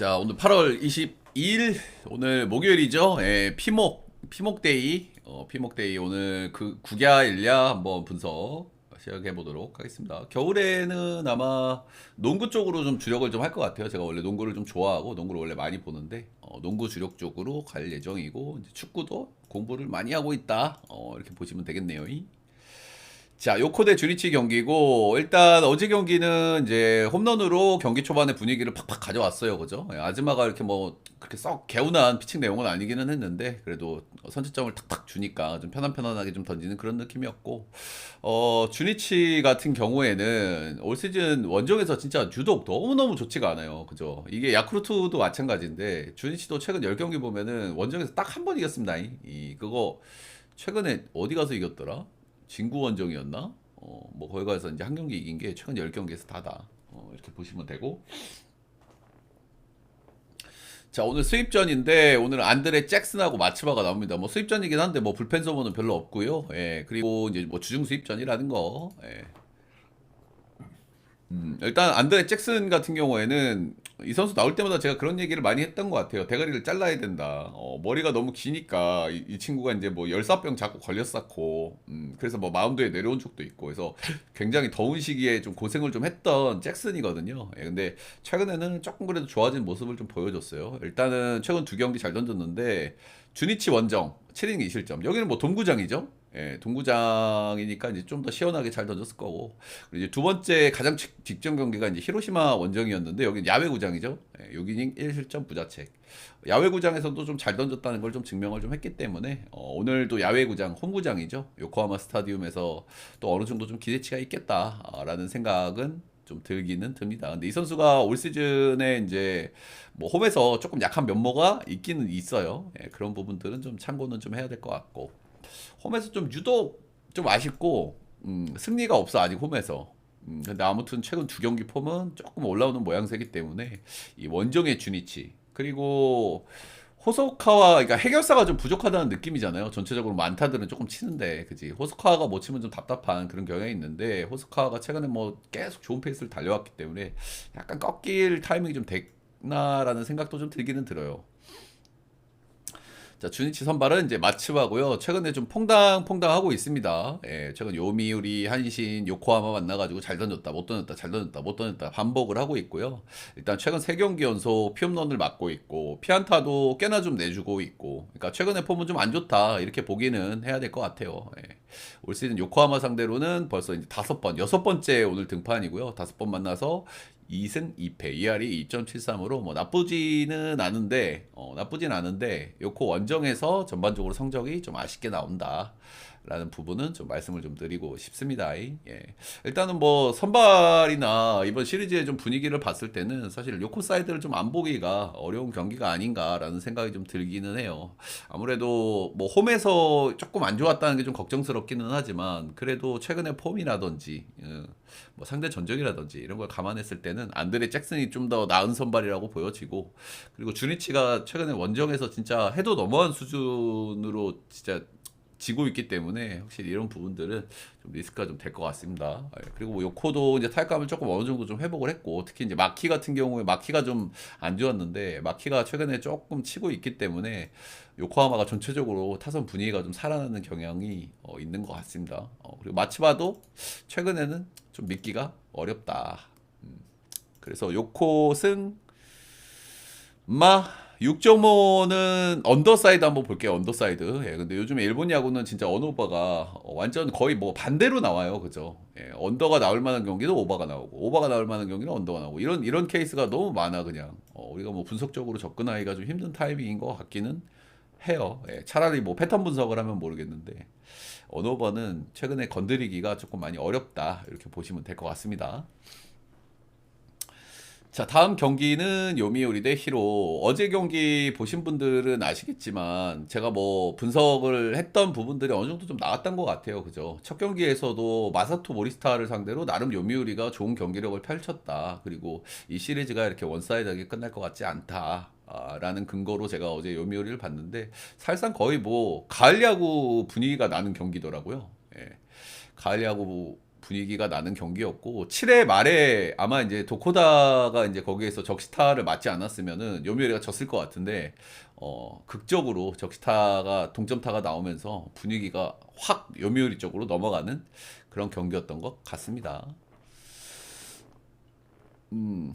자, 오늘 8월 22일, 오늘 목요일이죠. 예, 피목데이. 피목데이. 오늘 그 국야 일야 한번 분석 시작해 보도록 하겠습니다. 겨울에는 아마 농구 쪽으로 좀 주력을 좀 할 것 같아요. 제가 원래 농구를 좀 좋아하고 농구를 원래 많이 보는데, 농구 주력 쪽으로 갈 예정이고, 이제 축구도 공부를 많이 하고 있다. 이렇게 보시면 되겠네요. 자, 요코 대 주리치 경기고, 일단 어제 경기는 이제 홈런으로 경기 초반에 분위기를 팍팍 가져왔어요. 그죠? 예, 아즈마가 이렇게 뭐, 그렇게 썩 개운한 피칭 내용은 아니기는 했는데, 그래도 선취점을 탁탁 주니까 좀 편안편안하게 좀 던지는 그런 느낌이었고, 주니치 같은 경우에는 올 시즌 원정에서 진짜 유독 너무너무 좋지가 않아요. 그죠? 이게 야쿠르트도 마찬가지인데, 주니치도 최근 10경기 보면은 원정에서 딱 한 번 이겼습니다. 그거, 최근에 어디 가서 이겼더라? 진구 원정이었나? 뭐 거기 가서 이제 한 경기 이긴 게 최근 10경기에서 다다. 이렇게 보시면 되고. 자, 오늘 수입전인데 오늘 안드레 잭슨하고 마츠바가 나옵니다. 뭐 수입전이긴 한데 뭐 불펜 소모는 별로 없고요. 예. 그리고 이제 뭐 주중 수입전이라는 거. 예. 일단 안드레 잭슨 같은 경우에는 이 선수 나올 때마다 제가 그런 얘기를 많이 했던 것 같아요. 대가리를 잘라야 된다. 머리가 너무 기니까 이 친구가 이제 뭐 열사병 자꾸 걸렸었고, 그래서 뭐 마운드에 내려온 적도 있고, 그래서 굉장히 더운 시기에 좀 고생을 좀 했던 잭슨이거든요. 예, 근데 최근에는 조금 그래도 좋아진 모습을 좀 보여줬어요. 일단은 최근 두 경기 잘 던졌는데 주니치 원정 7이닝 2실점. 여기는 뭐 동구장이죠. 예, 동구장이니까 이제 좀 더 시원하게 잘 던졌을 거고. 그리고 이제 두 번째 가장 직전 경기가 이제 히로시마 원정이었는데 여기 야외구장이죠. 예, 6이닝 1실점 부자책. 야외구장에서도 좀 잘 던졌다는 걸 좀 증명을 좀 했기 때문에 오늘도 야외구장, 홈구장이죠. 요코하마 스타디움에서 또 어느 정도 좀 기대치가 있겠다라는 생각은 좀 들기는 듭니다. 근데 이 선수가 올 시즌에 이제 뭐 홈에서 조금 약한 면모가 있기는 있어요. 예, 그런 부분들은 좀 참고는 좀 해야 될 것 같고. 홈에서 좀 유독 좀 아쉽고 승리가 없어 아직 홈에서. 근데 아무튼 최근 두 경기 폼은 조금 올라오는 모양새이기 때문에 이 원정의 주니치 그리고 호소카와 그러니까 해결사가 좀 부족하다는 느낌이잖아요. 전체적으로 많다들은 조금 치는데 그지. 호소카가 못 치면 좀 답답한 그런 경향이 있는데 호소카가 최근에 뭐 계속 좋은 페이스를 달려왔기 때문에 약간 꺾일 타이밍이 좀 됐나라는 생각도 좀 들기는 들어요. 자, 주니치 선발은 이제 마츠바고요. 최근에 좀 퐁당퐁당하고 있습니다. 예, 최근 요미우리, 한신, 요코하마 만나가지고 잘 던졌다, 못 던졌다, 잘 던졌다, 못 던졌다 반복을 하고 있고요. 일단 최근 3경기 연속 피홈런을 맞고 있고 피안타도 꽤나 좀 내주고 있고 그러니까 최근에 폼은 좀 안 좋다 이렇게 보기는 해야 될 것 같아요. 예. 올 시즌 요코하마 상대로는 벌써 이제 5번, 6번째 오늘 등판이고요. 5번 만나서 2승 2패, ER이 2.73으로 뭐 나쁘진 않은데 요코 원정에서 전반적으로 성적이 좀 아쉽게 나온다. 라는 부분은 좀 말씀을 좀 드리고 싶습니다. 예. 일단은 뭐 선발이나 이번 시리즈의 좀 분위기를 봤을 때는 사실 요코 사이드를 좀 안 보기가 어려운 경기가 아닌가라는 생각이 좀 들기는 해요. 아무래도 뭐 홈에서 조금 안 좋았다는 게 좀 걱정스럽기는 하지만 그래도 최근의 폼이라든지 뭐 상대 전적이라든지 이런 걸 감안했을 때는 안드레 잭슨이 좀 더 나은 선발이라고 보여지고 그리고 주니치가 최근에 원정에서 진짜 해도 너무한 수준으로 진짜 지고 있기 때문에 확실히 이런 부분들은 좀 리스크가 좀 될 것 같습니다. 예, 그리고 뭐 요코도 이제 탈감을 조금 어느 정도 좀 회복을 했고 특히 이제 마키 같은 경우에 마키가 좀 안 좋았는데 마키가 최근에 조금 치고 있기 때문에 요코하마가 전체적으로 타선 분위기가 좀 살아나는 경향이 있는 것 같습니다. 그리고 마치바도 최근에는 좀 믿기가 어렵다. 그래서 요코 승 마 6.5는 언더사이드 한번 볼게요. 언더사이드. 예, 근데 요즘에 일본 야구는 진짜 언오버가 완전 거의 뭐 반대로 나와요. 그죠? 예, 언더가 나올 만한 경기는 오버가 나오고 오버가 나올 만한 경기는 언더가 나오고 이런 케이스가 너무 많아 그냥. 우리가 뭐 분석적으로 접근하기가 좀 힘든 타이밍인 것 같기는 해요. 예, 차라리 뭐 패턴 분석을 하면 모르겠는데 언오버는 최근에 건드리기가 조금 많이 어렵다. 이렇게 보시면 될 것 같습니다. 자, 다음 경기는 요미우리 대 히로. 어제 경기 보신 분들은 아시겠지만, 제가 뭐 분석을 했던 부분들이 어느 정도 좀 나왔던 것 같아요. 그죠? 첫 경기에서도 마사토 모리스타를 상대로 나름 요미우리가 좋은 경기력을 펼쳤다. 그리고 이 시리즈가 이렇게 원사이드하게 끝날 것 같지 않다. 라는 근거로 제가 어제 요미우리를 봤는데, 사실상 거의 뭐, 가을 야구 분위기가 나는 경기더라고요. 예. 가을 야구 분위기가 나는 경기였고 7회 말에 아마 이제 도코다가 이제 거기에서 적시타를 맞지 않았으면은 요미우리가 졌을 것 같은데 극적으로 적시타가 동점타가 나오면서 분위기가 확 요미우리 쪽으로 넘어가는 그런 경기였던 것 같습니다. 음.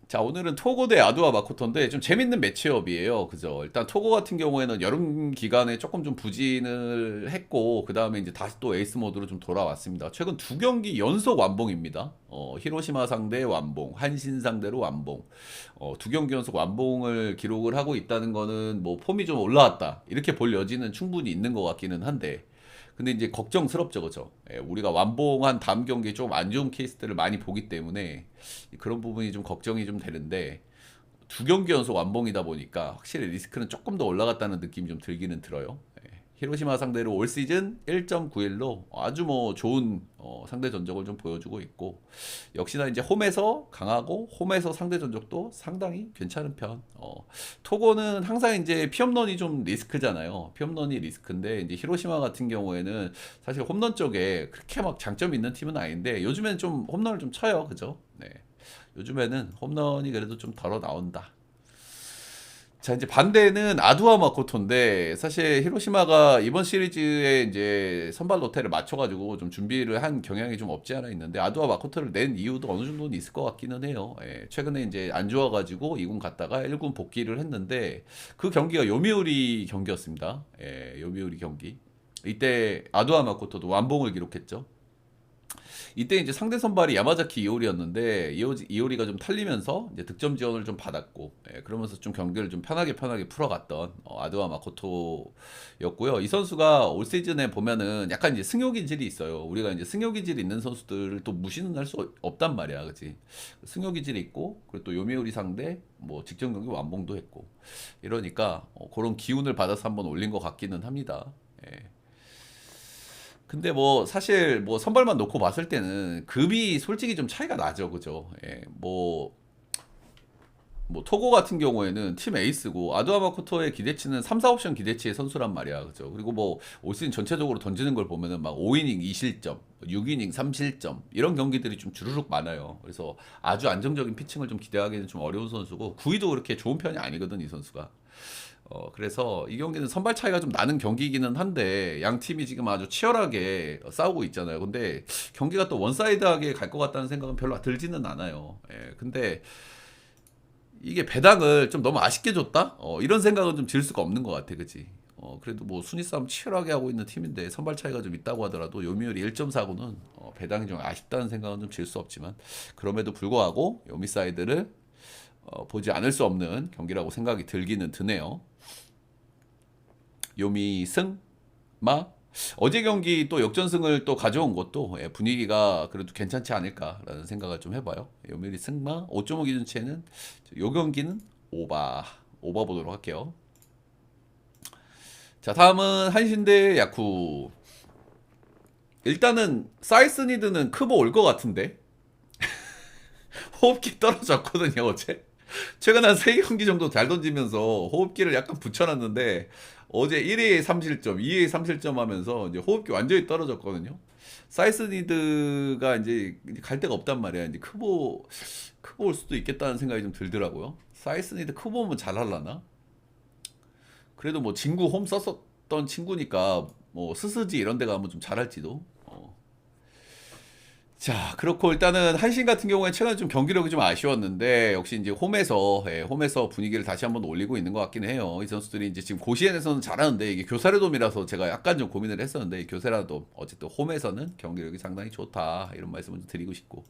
자, 오늘은 토고 대 아두아 마코토인데 좀 재밌는 매치업이에요. 그죠? 일단 토고 같은 경우에는 여름 기간에 조금 좀 부진을 했고, 그 다음에 이제 다시 또 에이스 모드로 좀 돌아왔습니다. 최근 두 경기 연속 완봉입니다. 히로시마 상대 완봉, 한신 상대로 완봉. 두 경기 연속 완봉을 기록을 하고 있다는 거는 뭐 폼이 좀 올라왔다. 이렇게 볼 여지는 충분히 있는 것 같기는 한데, 근데 이제 걱정스럽죠, 그죠? 예, 우리가 완봉한 다음 경기에 좀 안 좋은 케이스들을 많이 보기 때문에 그런 부분이 좀 걱정이 좀 되는데 두 경기 연속 완봉이다 보니까 확실히 리스크는 조금 더 올라갔다는 느낌이 좀 들기는 들어요. 예, 히로시마 상대로 올 시즌 1.91로 아주 뭐 좋은 상대 전적을 좀 보여주고 있고 역시나 이제 홈에서 강하고 홈에서 상대 전적도 상당히 괜찮은 편. 토고는 항상 이제 피홈런이 좀 리스크잖아요. 피홈런이 리스크인데 이제 히로시마 같은 경우에는 사실 홈런 쪽에 그렇게 막 장점이 있는 팀은 아닌데 요즘엔 좀 홈런을 좀 쳐요. 그죠? 네. 요즘에는 홈런이 그래도 좀 덜어 나온다. 자, 이제 반대는 아두아 마코토인데, 사실 히로시마가 이번 시리즈에 이제 선발 로테를 맞춰가지고 좀 준비를 한 경향이 좀 없지 않아 있는데, 아두아 마코토를 낸 이유도 어느 정도는 있을 것 같기는 해요. 예, 최근에 이제 안 좋아가지고 2군 갔다가 1군 복귀를 했는데, 그 경기가 요미우리 경기였습니다. 예, 요미우리 경기. 이때 아두아 마코토도 완봉을 기록했죠. 이때 이제 상대 선발이 야마자키 이오리였는데 이오리가 좀 탈리면서 이제 득점 지원을 좀 받았고 그러면서 좀 경기를 좀 편하게 풀어갔던 아드와 마코토였고요. 이 선수가 올 시즌에 보면은 약간 이제 승효 기질이 있어요. 우리가 이제 승효 기질이 있는 선수들을 또 무시는 할 수 없단 말이야, 그렇지? 승효 기질이 있고 그리고 또 요미우리 상대 뭐 직전 경기 완봉도 했고 이러니까 그런 기운을 받아서 한번 올린 것 같기는 합니다. 예. 근데 뭐 사실 뭐 선발만 놓고 봤을 때는 급이 솔직히 좀 차이가 나죠, 그죠? 예, 뭐 토고 같은 경우에는 팀 에이스고 아두아마코토의 기대치는 3, 4옵션 기대치의 선수란 말이야, 그죠? 그리고 뭐 올 시즌 전체적으로 던지는 걸 보면은 막 5이닝 2실점, 6이닝 3실점 이런 경기들이 좀 주르륵 많아요. 그래서 아주 안정적인 피칭을 좀 기대하기는 좀 어려운 선수고 구위도 그렇게 좋은 편이 아니거든, 이 선수가. 그래서 이 경기는 선발 차이가 좀 나는 경기이기는 한데 양 팀이 지금 아주 치열하게 싸우고 있잖아요. 근데 경기가 또 원사이드하게 갈 것 같다는 생각은 별로 들지는 않아요. 예, 근데 이게 배당을 좀 너무 아쉽게 줬다? 이런 생각은 좀 들 수가 없는 것 같아, 그치? 그래도 뭐 순위 싸움 치열하게 하고 있는 팀인데 선발 차이가 좀 있다고 하더라도 요미우리 1.49는 배당이 좀 아쉽다는 생각은 좀 질 수 없지만 그럼에도 불구하고 요미사이드를 보지 않을 수 없는 경기라고 생각이 들기는 드네요. 요미승 마 어제 경기 또 역전승을 또 가져온 것도 분위기가 그래도 괜찮지 않을까라는 생각을 좀 해봐요. 요미리 승마 5.5 기준치에는 요 경기는 오바 보도록 할게요. 자, 다음은 한신대 야쿠. 일단은 사이스니드는 크보 올 것 같은데 호흡기 떨어졌거든요 어제. 최근 한 3경기 정도 잘 던지면서 호흡기를 약간 붙여놨는데 어제 1회에 3실점, 2회에 3실점 하면서 이제 호흡기 완전히 떨어졌거든요. 사이스니드가 이제 갈 데가 없단 말이야. 이제 크보 올 수도 있겠다는 생각이 좀 들더라고요. 사이스니드 크보 오면 잘하려나? 그래도 뭐 진구 홈 썼었던 친구니까 뭐 스스지 이런 데 가면 좀 잘할지도. 자, 그렇고 일단은 한신 같은 경우에 최근에 좀 경기력이 좀 아쉬웠는데 역시 이제 홈에서 분위기를 다시 한번 올리고 있는 것 같긴 해요. 이 선수들이 이제 지금 고시엔에서는 잘하는데 이게 교사르돔이라서 제가 약간 좀 고민을 했었는데 교사르돔 어쨌든 홈에서는 경기력이 상당히 좋다 이런 말씀을 좀 드리고 싶고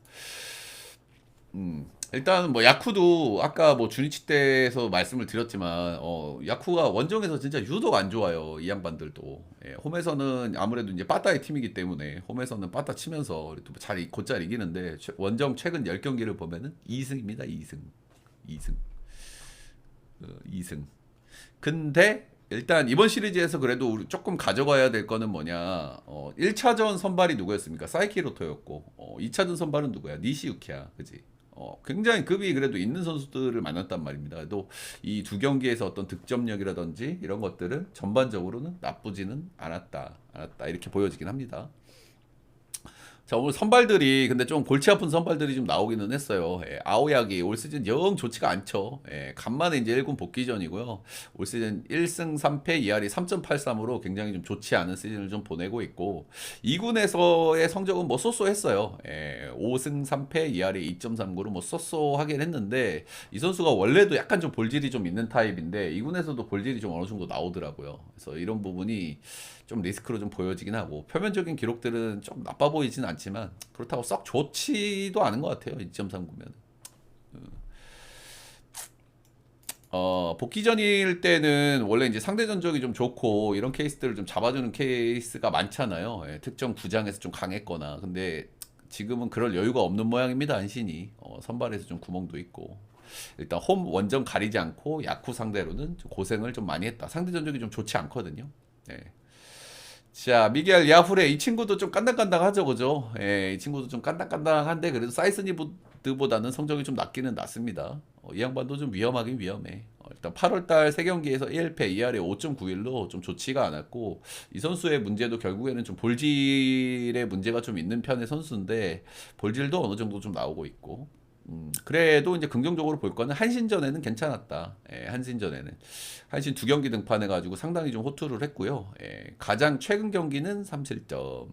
일단 뭐 야쿠도 아까 뭐 주니치 때에서 말씀을 드렸지만 야쿠가 원정에서 진짜 유독 안 좋아요 이 양반들도 홈에서는 아무래도 이제 빠따의 팀이기 때문에 홈에서는 빠따 치면서 잘 곧잘 이기는데 원정 최근 10경기를 보면은 2승입니다 2승 2승 근데 일단 이번 시리즈에서 그래도 우리 조금 가져가야 될 거는 뭐냐 1차전 선발이 누구였습니까 사이키로토였고 2차전 선발은 누구야 니시유키야 그지 굉장히 급이 그래도 있는 선수들을 만났단 말입니다. 또 이 두 경기에서 어떤 득점력이라든지 이런 것들은 전반적으로는 나쁘지는 않았다 이렇게 보여지긴 합니다. 자, 오늘 선발들이 근데 좀 골치 아픈 선발들이 좀 나오기는 했어요. 예, 아오야기 올 시즌 영 좋지가 않죠. 예, 간만에 이제 1군 복귀전이고요. 올 시즌 1승 3패 2할이 3.83으로 굉장히 좀 좋지 않은 시즌을 좀 보내고 있고 2군에서의 성적은 뭐 쏘쏘했어요. 예, 5승 3패 2할이 2.39로 뭐 쏘쏘하긴 했는데 이 선수가 원래도 약간 좀 볼질이 좀 있는 타입인데 2군에서도 볼질이 좀 어느 정도 나오더라고요. 그래서 이런 부분이 좀 리스크로 좀 보여지긴 하고 표면적인 기록들은 좀 나빠 보이진 않지만 그렇다고 썩 좋지도 않은 것 같아요. 2.39면. 복귀전일 때는 원래 이제 상대 전적이 좀 좋고 이런 케이스들을 좀 잡아주는 케이스가 많잖아요. 예, 특정 구장에서 좀 강했거나. 근데 지금은 그럴 여유가 없는 모양입니다. 안신이. 선발에서 좀 구멍도 있고. 일단 홈 원정 가리지 않고 야쿠 상대로는 좀 고생을 좀 많이 했다. 상대 전적이 좀 좋지 않거든요. 예. 자, 미겔 야후레 이 친구도 좀 깐당깐당하죠, 그죠? 예, 이 친구도 좀 깐당깐당한데 그래도 사이스니보다는 성적이 좀 낮기는 낮습니다. 이 양반도 좀 위험하긴 위험해. 일단 8월달 3경기에서 1패 2할에 5.91로 좀 좋지가 않았고 이 선수의 문제도 결국에는 좀 볼질의 문제가 좀 있는 편의 선수인데 볼질도 어느 정도 좀 나오고 있고 그래도 이제 긍정적으로 볼 거는 한신전에는 괜찮았다. 예, 한신전에는 한신 2경기 등판해가지고 상당히 좀 호투를 했고요. 예, 가장 최근 경기는 3실점.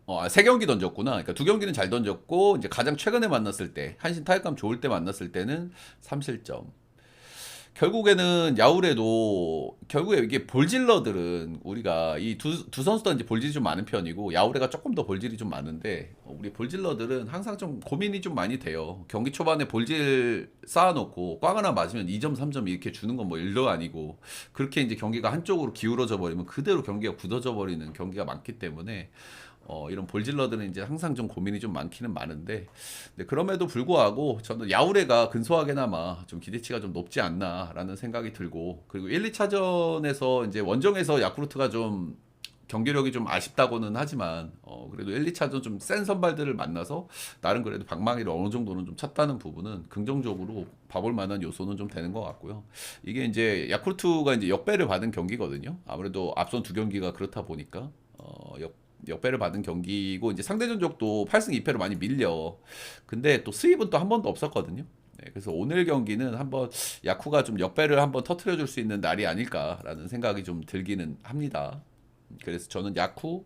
3경기 던졌구나. 그러니까 2경기는 잘 던졌고 이제 가장 최근에 만났을 때 한신 타격감 좋을 때 만났을 때는 3실점. 결국에는 야우레도 결국에 이게 볼질러들은 우리가 이 두 선수 다 이제 볼질이 좀 많은 편이고 야우레가 조금 더 볼질이 좀 많은데 우리 볼질러들은 항상 좀 고민이 좀 많이 돼요. 경기 초반에 볼질 쌓아놓고 꽝 하나 맞으면 2점, 3점 이렇게 주는 건 뭐 일도 아니고 그렇게 이제 경기가 한쪽으로 기울어져 버리면 그대로 경기가 굳어져 버리는 경기가 많기 때문에 이런 볼질러들은 이제 항상 좀 고민이 좀 많기는 많은데, 근데 그럼에도 불구하고 저는 야우레가 근소하게나마 좀 기대치가 좀 높지 않나라는 생각이 들고, 그리고 1, 2차전에서 이제 원정에서 야쿠르트가 좀 경기력이 좀 아쉽다고는 하지만, 그래도 1, 2차전 좀 센 선발들을 만나서 나름 그래도 방망이를 어느 정도는 좀 찼다는 부분은 긍정적으로 봐볼 만한 요소는 좀 되는 것 같고요. 이게 이제 야쿠르트가 이제 역배를 받은 경기거든요. 아무래도 앞선 2경기가 그렇다 보니까, 역배를 받은 경기고 이제 상대 전적도 8승 2패로 많이 밀려. 근데 또 수입은 또 한 번도 없었거든요. 네, 그래서 오늘 경기는 한번 야쿠가 좀 역배를 한번 터트려 줄 수 있는 날이 아닐까라는 생각이 좀 들기는 합니다. 그래서 저는 야쿠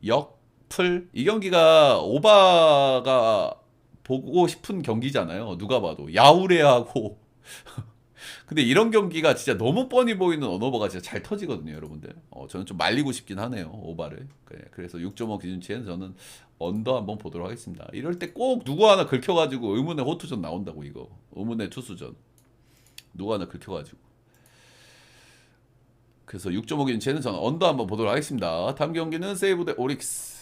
역풀 이 경기가 오바가 보고 싶은 경기잖아요. 누가 봐도 야우레하고 근데 이런 경기가 진짜 너무 뻔히 보이는 언어버가 진짜 잘 터지거든요, 여러분들. 저는 좀 말리고 싶긴 하네요, 오바를. 그래서 6.5 기준치에는 저는 언더 한번 보도록 하겠습니다. 이럴 때 꼭 누구 하나 긁혀가지고 의문의 호투전 나온다고, 이거. 의문의 투수전. 누구 하나 긁혀가지고. 그래서 6.5 기준치에는 저는 언더 한번 보도록 하겠습니다. 다음 경기는 세이브 대 오릭스.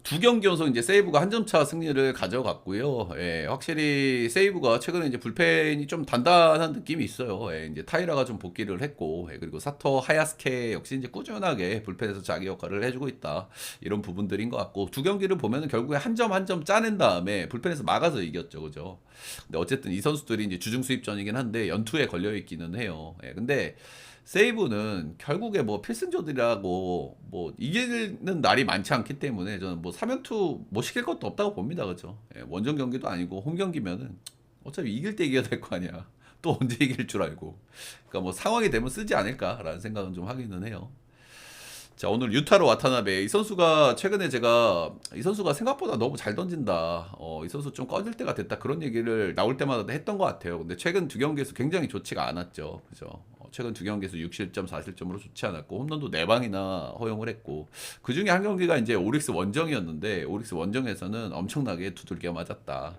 2경기 연속 이제 세이브가 한 점 차 승리를 가져갔고요. 예, 확실히 세이브가 최근에 이제 불펜이 좀 단단한 느낌이 있어요. 예, 이제 타이라가 좀 복귀를 했고, 예, 그리고 사토 하야스케 역시 이제 꾸준하게 불펜에서 자기 역할을 해주고 있다. 이런 부분들인 것 같고, 2경기를 보면은 결국에 한 점 한 점 짜낸 다음에 불펜에서 막아서 이겼죠, 그죠? 근데 어쨌든 이 선수들이 이제 주중 수입전이긴 한데 연투에 걸려 있기는 해요. 예, 근데 세이브는 결국에 뭐 필승조들이라고 뭐 이기는 날이 많지 않기 때문에 저는 뭐 3연투 못 시킬 것도 없다고 봅니다. 그죠? 예, 원정 경기도 아니고 홈 경기면은 어차피 이길 때 이겨야 될 거 아니야. 또 언제 이길 줄 알고. 그러니까 뭐 상황이 되면 쓰지 않을까라는 생각은 좀 하기는 해요. 자, 오늘 유타로 와타나베 이 선수가 최근에 제가 이 선수가 생각보다 너무 잘 던진다. 이 선수 좀 꺼질 때가 됐다. 그런 얘기를 나올 때마다 했던 것 같아요. 근데 최근 2경기에서 굉장히 좋지가 않았죠. 그죠? 최근 2경기에서 6실점, 4실점으로 좋지 않았고 홈런도 4방이나 허용을 했고 그 중에 한 경기가 이제 오릭스 원정이었는데 오릭스 원정에서는 엄청나게 두들겨 맞았다.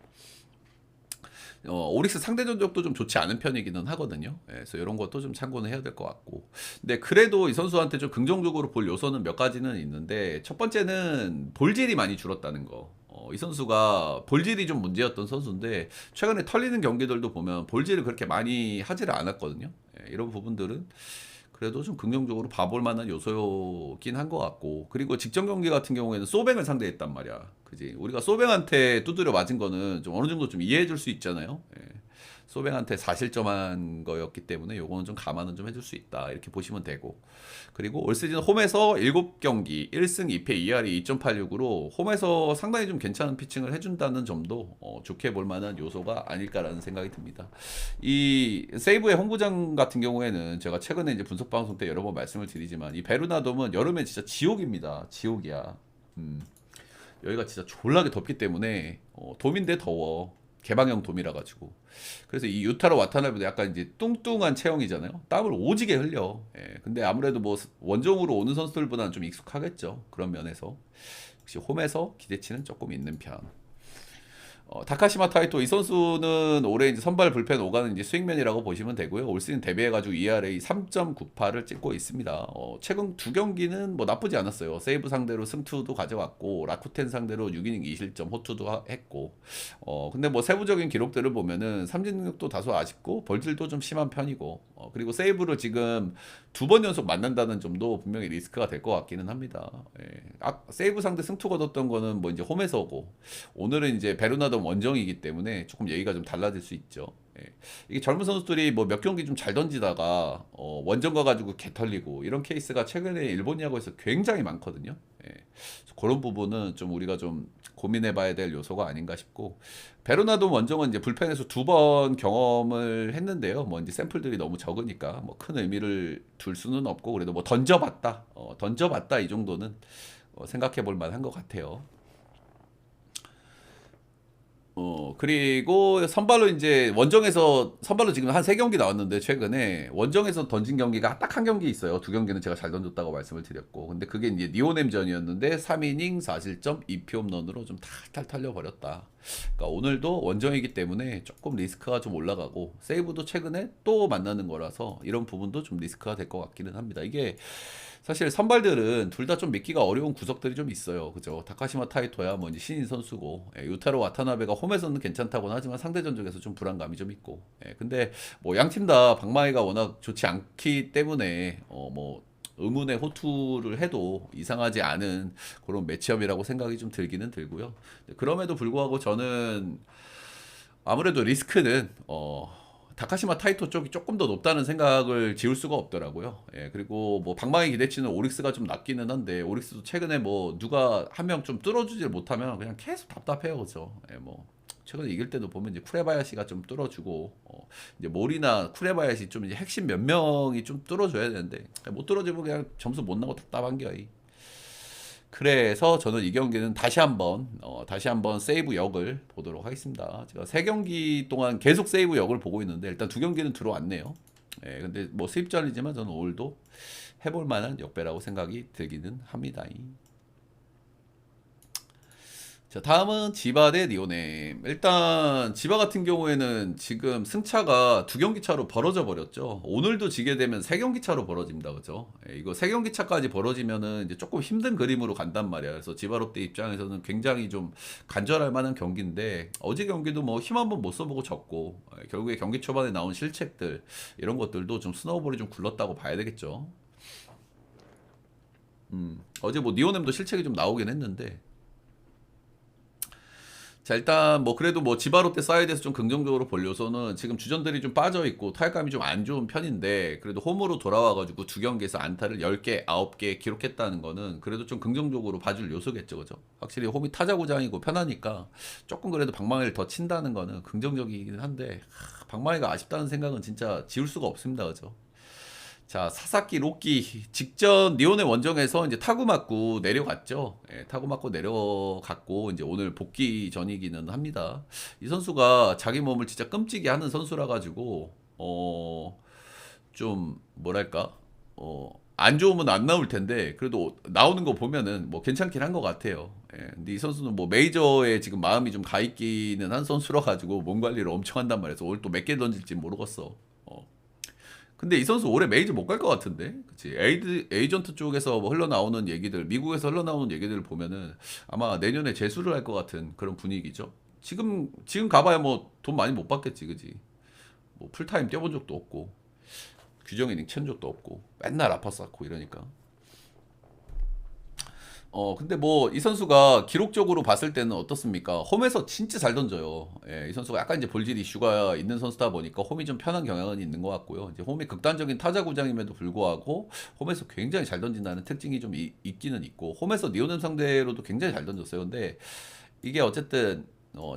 오릭스 상대 전적도 좀 좋지 않은 편이기는 하거든요. 예, 그래서 이런 것도 좀 참고는 해야 될 것 같고. 근데 그래도 이 선수한테 좀 긍정적으로 볼 요소는 몇 가지는 있는데 첫 번째는 볼질이 많이 줄었다는 거. 이 선수가 볼질이 좀 문제였던 선수인데 최근에 털리는 경기들도 보면 볼질을 그렇게 많이 하지를 않았거든요. 예, 이런 부분들은 그래도 좀 긍정적으로 봐볼 만한 요소긴 한 것 같고 그리고 직전 경기 같은 경우에는 소뱅을 상대했단 말이야. 그지? 우리가 소뱅한테 두드려 맞은 거는 좀 어느 정도 좀 이해해 줄 수 있잖아요. 예. 소뱅한테 4실점한 거였기 때문에 요거는 좀 감안은 좀 해줄 수 있다 이렇게 보시면 되고, 그리고 올 시즌 홈에서 7경기 1승 2패 2할이 2.86으로 홈에서 상당히 좀 괜찮은 피칭을 해준다는 점도 좋게 볼 만한 요소가 아닐까라는 생각이 듭니다. 이 세이브의 홈구장 같은 경우에는 제가 최근에 이제 분석 방송 때 여러 번 말씀을 드리지만 이 베르나돔은 여름에 진짜 지옥입니다. 지옥이야. 여기가 진짜 졸라게 덥기 때문에 돔인데 더워. 개방형 돔이라 가지고. 그래서 이 유타로 와타나베도 약간 이제 뚱뚱한 체형이잖아요. 땀을 오지게 흘려. 예. 근데 아무래도 뭐 원정으로 오는 선수들보다는 좀 익숙하겠죠. 그런 면에서 역시 홈에서 기대치는 조금 있는 편. 타카시마 타이토 이 선수는 올해 이제 선발 불펜 오가는 이제 스윙맨이라고 보시면 되고요. 올 시즌 데뷔해가지고 ERA 3.98을 찍고 있습니다. 최근 두 경기는 뭐 나쁘지 않았어요. 세이브 상대로 승투도 가져왔고 라쿠텐 상대로 6이닝 2실점 호투도 했고. 근데 뭐 세부적인 기록들을 보면은 삼진 능력도 다소 아쉽고 벌질도 좀 심한 편이고. 그리고 세이브를 지금 2번 연속 만난다는 점도 분명히 리스크가 될 것 같기는 합니다. 예. 세이브 상대 승투 거뒀던 거는 뭐 이제 홈에서고, 오늘은 이제 베르나돔 원정이기 때문에 조금 얘기가 좀 달라질 수 있죠. 예. 이게 젊은 선수들이 뭐 몇 경기 좀 잘 던지다가 원정 가가지고 개 털리고 이런 케이스가 최근에 일본 야구에서 굉장히 많거든요. 예. 그런 부분은 좀 우리가 좀 고민해봐야 될 요소가 아닌가 싶고, 베르나돔 원정은 이제 불펜에서 2번 경험을 했는데요. 뭐 이제 샘플들이 너무 적으니까 뭐 큰 의미를 둘 수는 없고, 그래도 뭐 던져봤다 이 정도는 생각해볼 만한 것 같아요. 그리고 선발로 이제 원정에서 선발로 지금 한 3경기 나왔는데, 최근에 원정에서 던진 경기가 딱 한 경기 있어요. 두 경기는 제가 잘 던졌다고 말씀을 드렸고, 근데 그게 이제 니오넴전이었는데 3이닝 4실점 2피 홈런으로 좀 탈탈 털려버렸다. 그러니까 오늘도 원정이기 때문에 조금 리스크가 좀 올라가고, 세이브도 최근에 또 만나는 거라서 이런 부분도 좀 리스크가 될 것 같기는 합니다. 이게 사실 선발들은 둘 다 좀 믿기가 어려운 구석들이 좀 있어요. 그죠? 타카시마 타이토야 뭐 이제 신인 선수고, 유타로 와타나베가 홈에서는 괜찮다고는 하지만 상대 전적에서 좀 불안감이 좀 있고. 근데 뭐 양 팀 다 방망이가 워낙 좋지 않기 때문에 뭐 의문의 호투를 해도 이상하지 않은 그런 매치업이라고 생각이 좀 들기는 들고요. 그럼에도 불구하고 저는 아무래도 리스크는 다카시마 타이토 쪽이 조금 더 높다는 생각을 지울 수가 없더라고요. 예, 그리고 뭐 방망이 기대치는 오릭스가 좀 낮기는 한데, 오릭스도 최근에 뭐 누가 한 명 좀 뚫어주질 못하면 그냥 계속 답답해요, 그죠? 예, 뭐 최근에 이길 때도 보면 이제 쿠레바야시가 좀 뚫어주고, 이제 몰이나 쿠레바야시 좀 이제 핵심 몇 명이 좀 뚫어줘야 되는데 못 뚫어주면 그냥 점수 못 나고 답답한 게. 그래서 저는 이 경기는 다시 한번 세이브 역을 보도록 하겠습니다. 제가 3경기 동안 계속 세이브 역을 보고 있는데 일단 2경기는 들어왔네요. 예, 근데 뭐 수입전이지만 저는 오늘도 해볼 만한 역배라고 생각이 들기는 합니다. 자, 다음은 지바 대 니오넴. 일단 지바 같은 경우에는 지금 승차가 2경기 차로 벌어져 버렸죠. 오늘도 지게 되면 3경기 차로 벌어집니다. 그죠? 이거 3경기 차까지 벌어지면은 이제 조금 힘든 그림으로 간단 말이야. 그래서 지바 롯데 입장에서는 굉장히 좀 간절할 만한 경기인데, 어제 경기도 뭐 힘 한번 못 써보고 졌고, 결국에 경기 초반에 나온 실책들 이런 것들도 좀 스노우볼이 좀 굴렀다고 봐야 되겠죠. 어제 뭐 니오넴도 실책이 좀 나오긴 했는데, 자, 일단 뭐 그래도 뭐 지바롯데 사이드에서 좀 긍정적으로 볼 요소는 지금 주전들이 좀 빠져 있고 타격감이 좀 안 좋은 편인데, 그래도 홈으로 돌아와가지고 2경기에서 안타를 10개, 9개 기록했다는 거는 그래도 좀 긍정적으로 봐줄 요소겠죠, 그죠? 확실히 홈이 타자구장이고 편하니까 조금 그래도 방망이를 더 친다는 거는 긍정적이긴 한데, 방망이가 아쉽다는 생각은 진짜 지울 수가 없습니다, 그죠? 자, 사사키 로키 직전 니온의 원정에서 이제 타구 맞고 내려갔죠. 예, 타구 맞고 내려갔고 이제 오늘 복귀 전이기는 합니다. 이 선수가 자기 몸을 진짜 끔찍이 하는 선수라 가지고 좀 뭐랄까 안 좋으면 안 나올 텐데 그래도 나오는 거 보면은 뭐 괜찮긴 한 것 같아요. 예, 근데 이 선수는 뭐 메이저에 지금 마음이 좀 가 있기는 한 선수라 가지고 몸 관리를 엄청 한단 말이에요. 오늘 또 몇 개 던질지 모르겠어. 근데 이 선수 올해 메이저 못 갈 것 같은데, 그치? 에이전트 쪽에서 뭐 흘러나오는 얘기들, 미국에서 흘러나오는 얘기들을 보면은 아마 내년에 재수를 할 것 같은 그런 분위기죠. 지금 가봐야 뭐 돈 많이 못 받겠지, 그지? 뭐 풀타임 뛰어본 적도 없고, 규정 이닝 친 적도 없고, 맨날 아팠었고 이러니까. 근데 뭐 이 선수가 기록적으로 봤을 때는 어떻습니까? 홈에서 진짜 잘 던져요. 이 선수가 약간 이제 볼질 이슈가 있는 선수다 보니까 홈이 좀 편한 경향은 있는 것 같고요. 이제 홈이 극단적인 타자 구장임에도 불구하고 홈에서 굉장히 잘 던진다는 특징이 좀 있기는 있고, 홈에서 니오넴 상대로도 굉장히 잘 던졌어요. 근데 이게 어쨌든